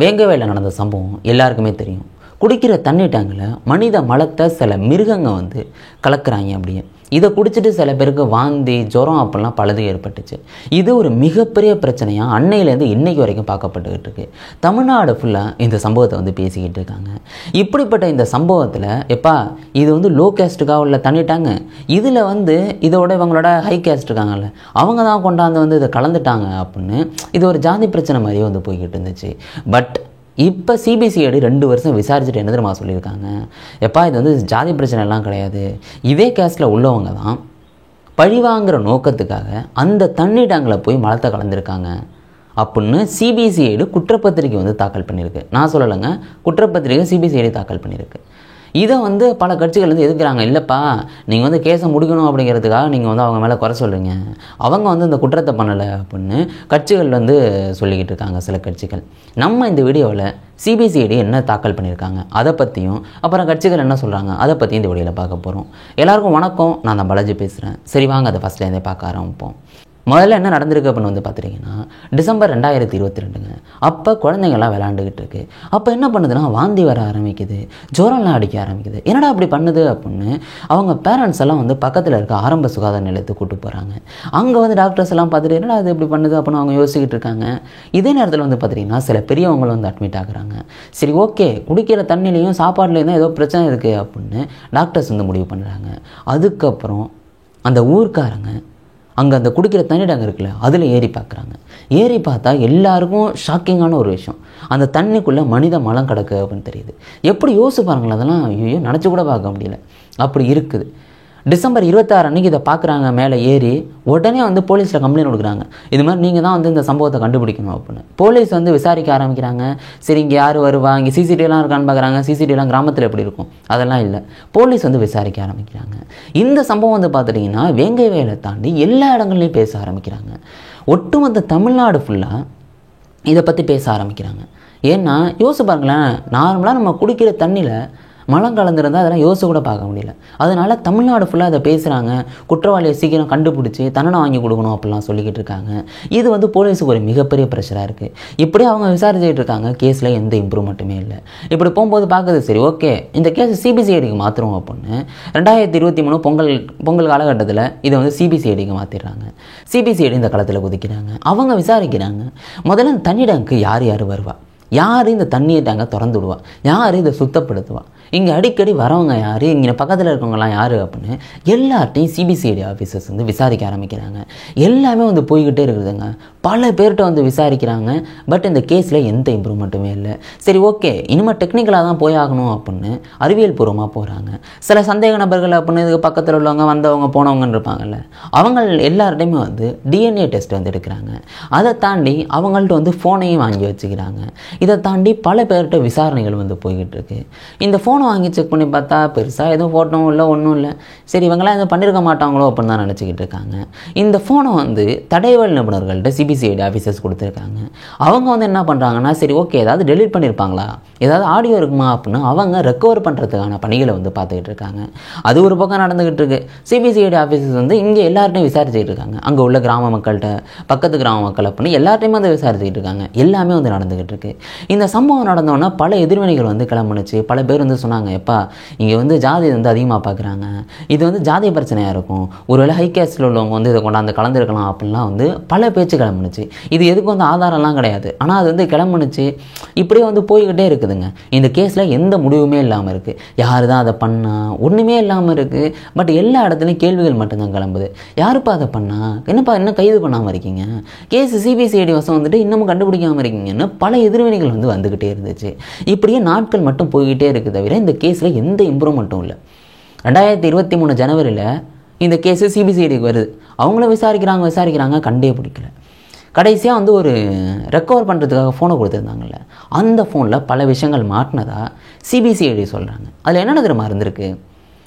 வேங்கவேல நடந்த சம்பவம் எல்லாருக்குமே தெரியும். குடிக்கிற தண்ணி டேங்கில் மனித மலத்தை சில மிருகங்க வந்து கலக்கிறாங்க. அப்படியே இதை குடிச்சிட்டு சில பேருக்கு வாந்தி, ஜுரம் அப்படிலாம் பலது ஏற்பட்டுச்சு. இது ஒரு மிகப்பெரிய பிரச்சனையாக அன்னையிலேருந்து இன்னைக்கு வரைக்கும் பார்க்கப்பட்டுக்கிட்டு இருக்கு. தமிழ்நாடு ஃபுல்லாக இந்த சம்பவத்தை வந்து பேசிக்கிட்டு இருக்காங்க. இப்படிப்பட்ட இந்த சம்பவத்தில் இது வந்து லோ கேஸ்ட்டுக்காக உள்ள தண்ணிட்டாங்க, இதில் வந்து இதோட இவங்களோட ஹை கேஸ்ட் இருக்காங்கல்ல, அவங்க தான் கொண்டாந்து வந்து இதை கலந்துட்டாங்க அப்படின்னு இது ஒரு ஜாதி பிரச்சனை மாதிரியே வந்து போய்கிட்டு இருந்துச்சு. பட் இப்போ சிபிசிஐடி 2 வருஷம் விசாரிச்சுட்டு என்ன தெரியுமா சொல்லியிருக்காங்க, இது வந்து ஜாதி பிரச்சனை எல்லாம் கிடையாது, இதே கேஸில் உள்ளவங்க தான் பழிவாங்கிற நோக்கத்துக்காக அந்த தண்ணி டேங்கில் போய் மலத்தை கலந்துருக்காங்க அப்படின்னு சிபிசிஐடி குற்றப்பத்திரிக்கை வந்து தாக்கல் பண்ணியிருக்கு. நான் சொல்லலைங்க, குற்றப்பத்திரிக்கை சிபிசிஐடி தாக்கல் பண்ணியிருக்கு. இதை வந்து பல கட்சிகள் வந்து எதிர்க்கிறாங்க. இல்லைப்பா, நீங்கள் வந்து கேஸை முடிக்கணும் அப்படிங்கிறதுக்காக நீங்கள் வந்து அவங்க மேலே குறை சொல்கிறீங்க, அவங்க வந்து இந்த குற்றத்தை பண்ணலை அப்படின்னு கட்சிகள் வந்து சொல்லிக்கிட்டு இருக்காங்க சில கட்சிகள். நம்ம இந்த வீடியோவில் சிபிசிஐடி என்ன தாக்கல் பண்ணியிருக்காங்க அதை பற்றியும், அப்புறம் கட்சிகள் என்ன சொல்கிறாங்க அதை பற்றியும் இந்த வீடியோவில் பார்க்க போகிறோம். எல்லாருக்கும் வணக்கம், நான் தான் பாலாஜி பேசுகிறேன். சரி வாங்க அதை ஃபஸ்ட்லேருந்தே பார்க்க ஆரம்பிப்போம். முதல்ல என்ன நடந்திருக்கு அப்படின்னு வந்து பார்த்துட்டிங்கன்னா, டிசம்பர் 2022ங்க. அப்போ குழந்தைங்கள்லாம் விளாண்டுக்கிட்டு இருக்கு. அப்போ என்ன பண்ணுதுன்னா, வாந்தி வர ஆரம்பிக்குது, ஜுரம்லாம் அடிக்க ஆரம்பிக்குது. என்னடா அப்படி பண்ணுது அப்படின்னு அவங்க பேரண்ட்ஸ் எல்லாம் வந்து பக்கத்தில் இருக்க ஆரம்ப சுகாதார நிலையத்துக்கு கூப்பிட்டு போகிறாங்க. அங்கே வந்து டாக்டர்ஸ் எல்லாம் பார்த்துட்டு என்னடா அது எப்படி பண்ணுது அப்படின்னு அவங்க யோசிக்கிட்டு இருக்காங்க. இதே நேரத்தில் வந்து பார்த்திங்கன்னா சில பெரியவங்களும் வந்து அட்மிட் ஆகுறாங்க. சரி ஓகே, குடிக்கிற தண்ணிலையும் சாப்பாடுலேயும் தான் ஏதோ பிரச்சனை இருக்குது அப்படின்னு டாக்டர்ஸ் வந்து முடிவு பண்ணுறாங்க. அதுக்கப்புறம் அந்த ஊர்க்காரங்க அங்கே அந்த குடிக்கிற தண்ணி டேங்க் இருக்குல்ல, அதில் ஏறி பார்க்குறாங்க. ஏறி பார்த்தா எல்லாருக்கும் ஷாக்கிங்கான ஒரு விஷயம், அந்த தண்ணிக்குள்ளே மனித மலம் கிடக்கு அப்படின்னு தெரியுது. எப்படி யோசிச்சு பாருங்களேன், அதெல்லாம் ஐயோ நினச்சி கூட பார்க்க முடியல, அப்படி இருக்குது. டிசம்பர் 26 அன்றைக்கி இதை பார்க்குறாங்க. மேலே ஏறி உடனே வந்து போலீஸில் கம்ப்ளைண்ட் கொடுக்குறாங்க, இது மாதிரி நீங்கள் தான் வந்து இந்த சம்பவத்தை கண்டுபிடிக்கணும் அப்படின்னு. போலீஸ் வந்து விசாரிக்க ஆரம்பிக்கிறாங்க. சரி இங்கே யார் வருவா, இங்கே சிசிடிவிலாம் இருக்கான்னு பார்க்குறாங்க. சிசிடிவிலாம் கிராமத்தில் எப்படி இருக்கும், அதெல்லாம் இல்லை. போலீஸ் வந்து விசாரிக்க ஆரம்பிக்கிறாங்க. இந்த சம்பவம் வந்து பார்த்துட்டிங்கன்னா வேங்கவேலை தாண்டி எல்லா இடங்கள்லையும் பேச ஆரம்பிக்கிறாங்க. ஒட்டுமொத்த தமிழ்நாடு ஃபுல்லாக இதை பற்றி பேச ஆரம்பிக்கிறாங்க. ஏன்னா யோசிச்சு பாருங்களேன், நார்மலாக நம்ம குடிக்கிற தண்ணியில் மலம் கலந்துருந்தால் அதெல்லாம் யோசிச்சு கூட பார்க்க முடியல. அதனால் தமிழ்நாடு ஃபுல்லாக அதை பேசுகிறாங்க. குற்றவாளியை சீக்கிரம் கண்டுபிடிச்சி தண்டனை வாங்கி கொடுக்கணும் அப்படிலாம் சொல்லிக்கிட்டு இருக்காங்க. இது வந்து போலீஸுக்கு ஒரு மிகப்பெரிய ப்ரெஷராக இருக்குது. இப்படி அவங்க விசாரிச்சுட்டு இருக்காங்க. கேஸில் எந்த இம்ப்ரூவ்மெண்ட்டுமே இல்லை. இப்படி போகும்போது பார்க்குது, சரி ஓகே இந்த கேஸ் சிபிசிஐடிக்கு மாற்றுறோம் அப்படின்னு 2023 பொங்கல் காலகட்டத்தில் இதை வந்து சிபிசிஐடிக்கு மாற்றிடுறாங்க. சிபிசிஐடி இந்த களத்தில் குதிக்கிறாங்க. அவங்க விசாரிக்கிறாங்க, முதல்ல இந்த தண்ணி டேங்க்கு யார் யார் வருவா, யார் இந்த தண்ணியை டேங்கை திறந்து விடுவா, யார் இதை சுத்தப்படுத்துவா, இங்கே அடிக்கடி வரவங்க யார், இங்கே பக்கத்தில் இருக்கவங்களாம் யார் அப்படின்னு எல்லார்ட்டையும் சிபிசிஐடி ஆஃபீஸர்ஸ் வந்து விசாரிக்க ஆரம்பிக்கிறாங்க. எல்லாமே வந்து போய்கிட்டே இருக்குதுங்க. பல பேர்கிட்ட வந்து விசாரிக்கிறாங்க. பட் இந்த கேஸில் எந்த இம்ப்ரூவ்மெண்ட்டுமே இல்லை. சரி ஓகே, இனிமேல் டெக்னிக்கலாக தான் போய் ஆகணும் அப்படின்னு அறிவியல் பூர்வமாக போகிறாங்க. சில சந்தேக நபர்கள் அப்படின்னு இதுக்கு பக்கத்தில் உள்ளவங்க வந்தவங்க போனவங்கன்னு இருப்பாங்கல்ல, அவங்க எல்லார்ட்டையுமே வந்து டிஎன்ஏ டெஸ்ட் வந்து எடுக்கிறாங்க. அதை தாண்டி அவங்கள்ட்ட வந்து ஃபோனையும் வாங்கி வச்சுக்கிறாங்க. இதை தாண்டி பல பேர்கிட்ட விசாரணைகள் வந்து போய்கிட்டு இருக்கு. இந்த ஃபோனை வாங்கி செக் பண்ணி பார்த்தா பெருசாக எதுவும் ஃபோட்டோவும் இல்லை, ஒன்றும் இல்லை. சரி இவங்களாம் எதுவும் பண்ணியிருக்க மாட்டாங்களோ அப்படின்னு தான் நினச்சிக்கிட்டு இருக்காங்க. இந்த ஃபோனை வந்து தடயவியல் நிபுணர்கள்ட்ட சிபிசிஐடி ஆஃபீஸர்ஸ் கொடுத்துருக்காங்க. அவங்க வந்து என்ன பண்ணுறாங்கன்னா, சரி ஓகே ஏதாவது டெலீட் பண்ணியிருப்பாங்களா, ஏதாவது ஆடியோ இருக்குமா அப்படின்னு அவங்க ரெக்கவர் பண்ணுறதுக்கான பணிகளை வந்து பார்த்துக்கிட்டு இருக்காங்க. அது ஒரு பக்கம் நடந்துக்கிட்டு இருக்கு. சிபிசிஐடி ஆஃபீஸர்ஸ் வந்து இங்கே எல்லார்ட்டையும் விசாரிச்சுட்டு இருக்காங்க. அங்கே உள்ள கிராம மக்கள்கிட்ட, பக்கத்து கிராம மக்கள் அப்படின்னு எல்லார்ட்டையுமே வந்து விசாரிச்சுக்கிட்டு இருக்காங்க. எல்லாமே வந்து நடந்துக்கிட்டு இருக்கு. இந்த சம்பவம் நடந்தோன்னா பல எதிர்வினைகள் வந்து கிளம்புனுச்சு. பல பேர் வந்து சொன்னாங்க, இங்கே வந்து ஜாதி வந்து அதிகமாக பார்க்குறாங்க, இது வந்து ஜாதி பிரச்சனையாக இருக்கும், ஒருவேளை ஹை கேஸ்டில் உள்ளவங்க வந்து இதை கொண்டாந்து கலந்துருக்கலாம் அப்படின்லாம் வந்து பல பேச்சு கிளம்புனுச்சு. இது எதுக்கு வந்து ஆதாரம்லாம் கிடையாது, ஆனால் அது வந்து கிளம்புனுச்சு. இப்படியே வந்து போய்கிட்டே இருக்குதுங்க. இந்த கேஸில் எந்த முடிவுமே இல்லாமல் இருக்குது. யார் தான் அதை பண்ணால் ஒன்றுமே இல்லாமல் இருக்குது. பட் எல்லா இடத்துலையும் கேள்விகள் மட்டும்தான் கிளம்புது. யாருப்பா அதை பண்ணா, என்னப்பா இன்னும் கைது பண்ணாமல் இருக்கீங்க, கேஸ் சிபிசிஐடி வசம் வந்துட்டு இன்னமும் கண்டுபிடிக்காமல் இருக்கீங்கன்னு பல எதிர்வினைகள் வந்து வந்துக்கிட்டே இருந்துச்சு. இப்படியே நாட்கள் மட்டும் போய்கிட்டே இருக்குது. தவிர இந்த கேஸில் எந்த இம்ப்ரூவ்மெண்ட்டும் இல்லை. 2023 ஜனவரியில் இந்த கேஸு சிபிசிஐடிக்கு வருது. அவங்களும் விசாரிக்கிறாங்க, கண்டே பிடிக்கல. கடைசியாக வந்து ஒரு ரெக்கவர் பண்ணுறதுக்காக ஃபோனை கொடுத்துருந்தாங்கல்ல, அந்த ஃபோனில் பல விஷயங்கள் மாட்டினதா சிபிசிஐடி சொல்கிறாங்க. அதில் என்ன தெரியுமா இருந்திருக்கு,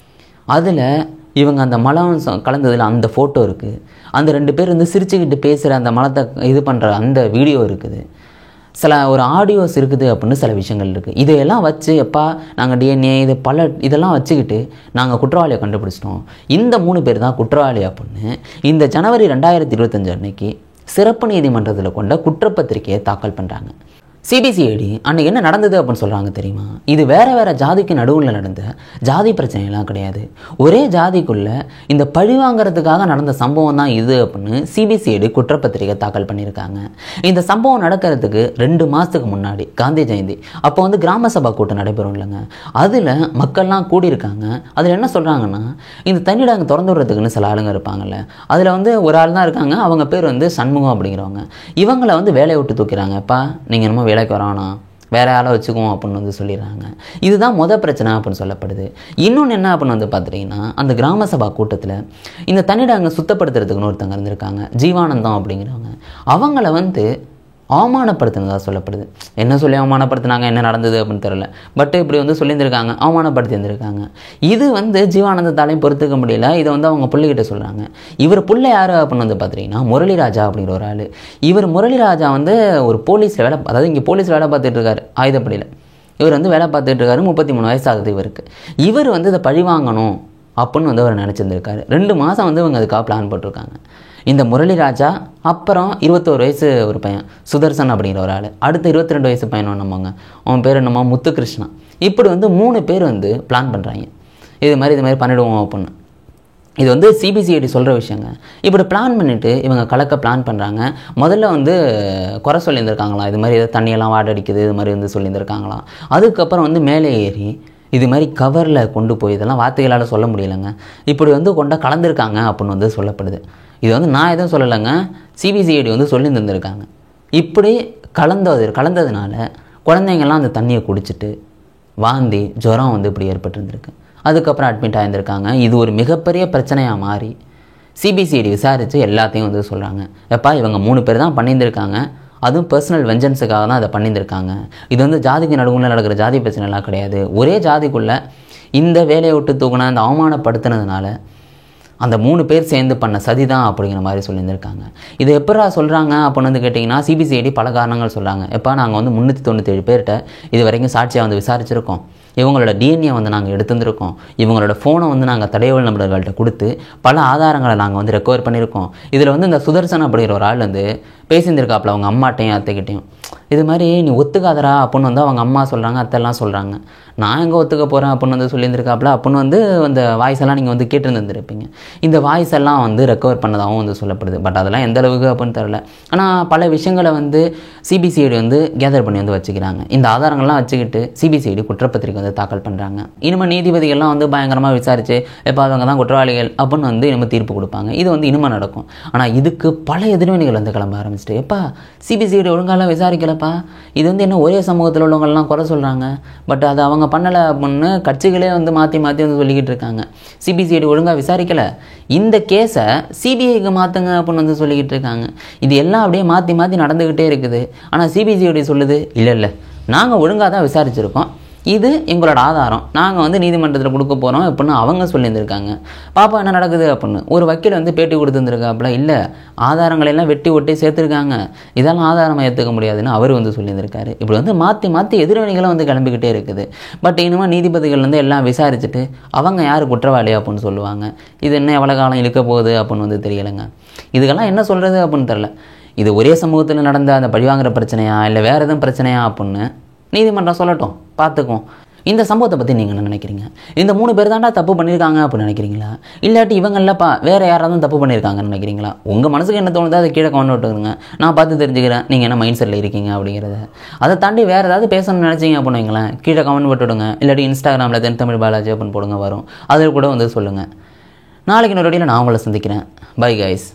அதில் இவங்க அந்த மலம் கலந்ததில் அந்த ஃபோட்டோ இருக்குது, அந்த 2 பேர் வந்து சிரிச்சுக்கிட்டு பேசுகிற அந்த மலத்தை இது பண்ணுற அந்த வீடியோ இருக்குது, சில ஒரு ஆடியோஸ் இருக்குது அப்படின்னு சில விஷயங்கள் இருக்குது. இதையெல்லாம் வச்சு நாங்கள் டிஎன்ஏ இதெல்லாம் வச்சுக்கிட்டு நாங்கள் குற்றவாளியை கண்டுபிடிச்சிட்டோம், இந்த 3 பேர் தான் குற்றவாளி அப்படின்னு இந்த ஜனவரி 2025 அன்னைக்கு சிறப்பு நீதிமன்றத்தில் கொண்ட குற்றப்பத்திரிகையை தாக்கல் பண்ணுறாங்க. சிபிசிஐடி அன்றைக்கி என்ன நடந்தது அப்படின்னு சொல்கிறாங்க தெரியுமா? இது வேறு ஜாதிக்கு நடுவில் நடந்த ஜாதி பிரச்சனைலாம் கிடையாது. ஒரே ஜாதிக்குள்ளே இந்த பழிவாங்கிறதுக்காக நடந்த சம்பவம் தான் இது அப்படின்னு சிபிசிஐடி குற்றப்பத்திரிகை தாக்கல் பண்ணியிருக்காங்க. இந்த சம்பவம் நடக்கிறதுக்கு 2 மாதத்துக்கு முன்னாடி காந்தி ஜெயந்தி அப்போ வந்து கிராம சபா கூட்டம் நடைபெறும் இல்லைங்க. அதில் மக்கள்லாம் கூடியிருக்காங்க. அதில் என்ன சொல்கிறாங்கன்னா, இந்த தண்ணிடாங்க திறந்து விடுறதுக்குன்னு சில ஆளுங்க இருப்பாங்கல்ல, அதில் வந்து ஒரு ஆள் தான் இருக்காங்க. அவங்க பேர் வந்து சண்முகம் அப்படிங்கிறவங்க. இவங்களை வந்து வேலையை விட்டு தூக்கிறாங்கப்பா, நீங்கள் என்னமோ வேலைக்கு வரானா, வேற ஆளை வச்சுக்குவோம் அப்படின்னு வந்து சொல்லிடுறாங்க. இதுதான் பிரச்சனை அப்படின்னு சொல்லப்படுது. இன்னொன்று என்ன அப்படின்னு வந்து பார்த்துட்டிங்கன்னா, அந்த கிராம சபா கூட்டத்தில் இந்த தண்ணிடாங்க சுத்தப்படுத்துறதுக்குன்னு ஒருத்தங்க இருந்திருக்காங்க, ஜீவானந்தம் அப்படிங்கிறவங்க. அவங்கள வந்து அவமானப்படுத்தினதாக சொல்லப்படுது. என்ன சொல்லி அவமானப்படுத்தினாங்க, என்ன நடந்தது அப்படின்னு தெரியல. பட் இப்படி வந்து சொல்லியிருந்திருக்காங்க, அவமானப்படுத்தி இருந்திருக்காங்க. இது வந்து ஜீவானந்தத்தாலையும் பொறுத்துக்க முடியல. இதை வந்து அவங்க பிள்ளைகிட்ட சொல்கிறாங்க. இவர் பிள்ளை யார் அப்படின்னு வந்து பார்த்துட்டிங்கன்னா முரளிராஜா அப்படிங்கிற ஒரு ஆள். இவர் முரளிராஜா வந்து ஒரு போலீஸில் வேலை, அதாவது இங்கே போலீஸில் வேலை பார்த்துட்டு இருக்காரு, ஆயுதப்படையில். இவர் வந்து வேலை பார்த்துட்டு இருக்காரு. 33 வயசு ஆகுது இவருக்கு. இவர் வந்து இதை பழி வாங்கணும் அப்படின்னு வந்து அவர் நினச்சிருந்திருக்காரு. 2 மாதம் வந்து இவங்க அதுக்காக பிளான் போட்டிருக்காங்க. இந்த முரளிராஜா, அப்புறம் 21 வயசு ஒரு பையன் சுதர்சன் அப்படிங்கிற ஒரு ஆள், அடுத்து 22 வயசு பையன் நம்மங்க, அவன் பேர் என்னமோ முத்துகிருஷ்ணா. இப்படி வந்து 3 பேர் வந்து பிளான் பண்ணுறாங்க. இது மாதிரி பண்ணிவிடுவோம் அப்படின்னு. இது வந்து சிபிசிஐடி சொல்கிற விஷயங்க. இப்படி பிளான் பண்ணிவிட்டு இவங்க கலக்க பிளான் பண்ணுறாங்க. முதல்ல வந்து குறை சொல்லியிருந்திருக்காங்களாம், இது மாதிரி ஏதோ தண்ணியெல்லாம் வாடடிக்குது, இது மாதிரி வந்து சொல்லியிருந்திருக்காங்களாம். அதுக்கப்புறம் வந்து மேலே ஏறி இது மாதிரி கவரில் கொண்டு போய், இதெல்லாம் வார்த்தைகளால் சொல்ல முடியலைங்க, இப்படி வந்து கொண்ட கலந்துருக்காங்க அப்படின்னு வந்து சொல்லப்படுது. இது வந்து நான் எதுவும் சொல்லலைங்க, சிபிசிஐடி வந்து சொல்லி தந்திருக்காங்க. இப்படி கலந்ததுனால குழந்தைங்கள்லாம் அந்த தண்ணியை குடிச்சிட்டு வாந்தி ஜுரம் வந்து இப்படி ஏற்பட்டுருந்துருக்கு. அதுக்கப்புறம் அட்மிட் ஆகியிருந்திருக்காங்க. இது ஒரு மிகப்பெரிய பிரச்சனையாக மாறி சிபிசிஐடி விசாரித்து எல்லாத்தையும் வந்து சொல்கிறாங்க, எப்பா இவங்க 3 பேர் தான் பண்ணியிருந்திருக்காங்க, அதுவும் பர்சனல் வெஞ்சன்ஸுக்காக தான் அதை பண்ணியிருந்திருக்காங்க. இது வந்து ஜாதிக்கு நடுவுல நடக்கிற ஜாதி பிரச்சனைலாம் கிடையாது. ஒரே ஜாதிக்குள்ளே இந்த வேலையை விட்டு தூக்குனா, இந்த அவமானப்படுத்தினதுனால அந்த 3 பேர் சேர்ந்து பண்ண சதி தான் அப்படிங்கிற மாதிரி சொல்லியிருந்திருக்காங்க. இதை எப்படா சொல்கிறாங்க அப்படின்னு வந்து கேட்டிங்கன்னா, சிபிசிஐடி பல காரணங்கள் சொல்கிறாங்க. எப்போ நாங்கள் வந்து 397 பேர்கிட்ட இது வரைக்கும் சாட்சியாக வந்து விசாரிச்சிருக்கோம், இவங்களோட டிஎன்ஏ வந்து நாங்கள் எடுத்துருந்துருக்கோம், இவங்களோட ஃபோனை வந்து நாங்கள் தடயவியல் நபர்கள்ட்ட கொடுத்து பல ஆதாரங்களை நாங்கள் வந்து ரெக்கவர் பண்ணியிருக்கோம். இதில் வந்து இந்த சுதர்சன் அப்படிங்கிற ஒரு ஆள் வந்து பேசியிருந்திருக்காப்புல அவங்க அம்மாட்டையும் அத்தைக்கிட்டையும், இது மாதிரி நீ ஒத்துக்காதரா அப்படின்னு வந்து அவங்க அம்மா சொல்கிறாங்க, அத்தைலாம் சொல்கிறாங்க. நான் எங்கே ஒத்துக்க போகிறேன் அப்படின்னு வந்து சொல்லியிருந்திருக்காப்புல அப்படின்னு வந்து அந்த வாய்ஸ் எல்லாம் நீங்கள் வந்து கேட்டுருந்துருப்பீங்க. இந்த வாய்ஸ் எல்லாம் வந்து ரெக்கவர் பண்ணதாகவும் வந்து சொல்லப்படுது. பட் அதெல்லாம் எந்த அளவுக்கு அப்படின்னு தெரில. ஆனால் பல விஷயங்களை வந்து சிபிசிஐடி வந்து கேதர் பண்ணி வந்து வச்சுக்கிறாங்க. இந்த ஆதாரங்கள்லாம் வச்சுக்கிட்டு சிபிசிஐடி குற்றப்பத்திரிக்கை வந்து தாக்கல் பண்ணுறாங்க. இனிமேல் நீதிபதிகள்லாம் வந்து பயங்கரமாக விசாரித்து எப்போ அவங்க தான் குற்றவாளிகள் அப்படின்னு வந்து இனிமேல் தீர்ப்பு கொடுப்பாங்க. இது வந்து இனிமேல் நடக்கும். ஆனால் இதுக்கு பல எதிர்வினைகள் வந்து கிளம்ப ஆரம்பிச்சிட்டு, எப்பா சிபிசிஐடி ஒழுங்காலாம் விசாரிக்கலப்பா, இது வந்து என்ன ஒரே சமூகத்தில் உள்ளவங்கள்லாம் குறை சொல்கிறாங்க, பட் அது அவங்க பண்ணலை அப்படின்னு கட்சிகளே வந்து மாற்றி வந்து சொல்லிக்கிட்டு இருக்காங்க. சிபிசிஐடி ஒழுங்காக விசாரிக்கலை, இந்த கேஸை சிபிஐக்கு மாற்றுங்க அப்படின்னு வந்து சொல்லிக்கிட்டு இருக்காங்க. இது எல்லாம் அப்படியே மாற்றி நடந்துக்கிட்டே இருக்குது. ஆனால் சிபிசிஐடி சொல்லுது, இல்லை நாங்கள் ஒழுங்காக தான் விசாரிச்சிருக்கோம், இது எங்களோட ஆதாரம், நாங்கள் வந்து நீதிமன்றத்தில் கொடுக்க போகிறோம் அப்படின்னு அவங்க சொல்லியிருந்திருக்காங்க. பாப்பா என்ன நடக்குது அப்படின்னு ஒரு வக்கீல் வந்து பேட்டி கொடுத்துருந்துருக்காப்புல, இல்லை ஆதாரங்களெல்லாம் வெட்டி ஒட்டி சேர்த்துருக்காங்க, இதெல்லாம் ஆதாரமாக ஏற்றுக்க முடியாதுன்னு அவர் வந்து சொல்லியிருந்திருக்காரு. இப்படி வந்து மாற்றி எதிர்வினைகளும் வந்து கிளம்பிக்கிட்டே இருக்குது. பட் இனிமேல் நீதிபதிகள் வந்து எல்லாம் விசாரிச்சுட்டு அவங்க யார் குற்றவாளி அப்படின்னு சொல்லுவாங்க. இது என்ன எவ்வளோ காலம் இழுக்க போகுது அப்படின்னு வந்து தெரியலைங்க. இதுக்கெல்லாம் என்ன சொல்கிறது அப்படின்னு தெரில. இது ஒரே சமூகத்தில் நடந்த அந்த பழிவாங்கிற பிரச்சனையா இல்லை வேறு எதுவும் பிரச்சனையா அப்படின்னு நீதிமன்றம் சொல்லட்டும், பார்த்துக்குவோம். இந்த சம்பவத்தை பற்றி நீங்கள் என்ன நினைக்கிறீங்க? இந்த 3 பேர் தாண்டா தப்பு பண்ணியிருக்காங்க அப்படின்னு நினைக்கிறீங்களா, இல்லாட்டி இவங்க இல்லைப்பா வேறு யாராவது தப்பு பண்ணியிருக்காங்கன்னு நினைக்கிறீங்களா? உங்கள் மனசுக்கு என்ன தோணுதோ அதை கீழே கமெண்ட் விட்டுருங்க, நான் பார்த்து தெரிஞ்சுக்கிறேன் நீங்கள் என்ன மைண்ட் செட்டில் இருக்கீங்க அப்படிங்கிறத. அதை தாண்டி வேறு ஏதாவது பேசணும்னு நினச்சிங்க அப்படின்னு வைங்களேன், கீழே கமெண்ட் விட்டுவிடுங்க. இல்லாட்டி இன்ஸ்டாகிராமில் தென்தமிழ் பாலாஜி அப்படின்னு போடுங்க, வரும், அதில் கூட வந்து சொல்லுங்கள். நாளைக்கு இன்னொரு வீடியோவில் நான் உங்களை சந்திக்கிறேன். Bye guys.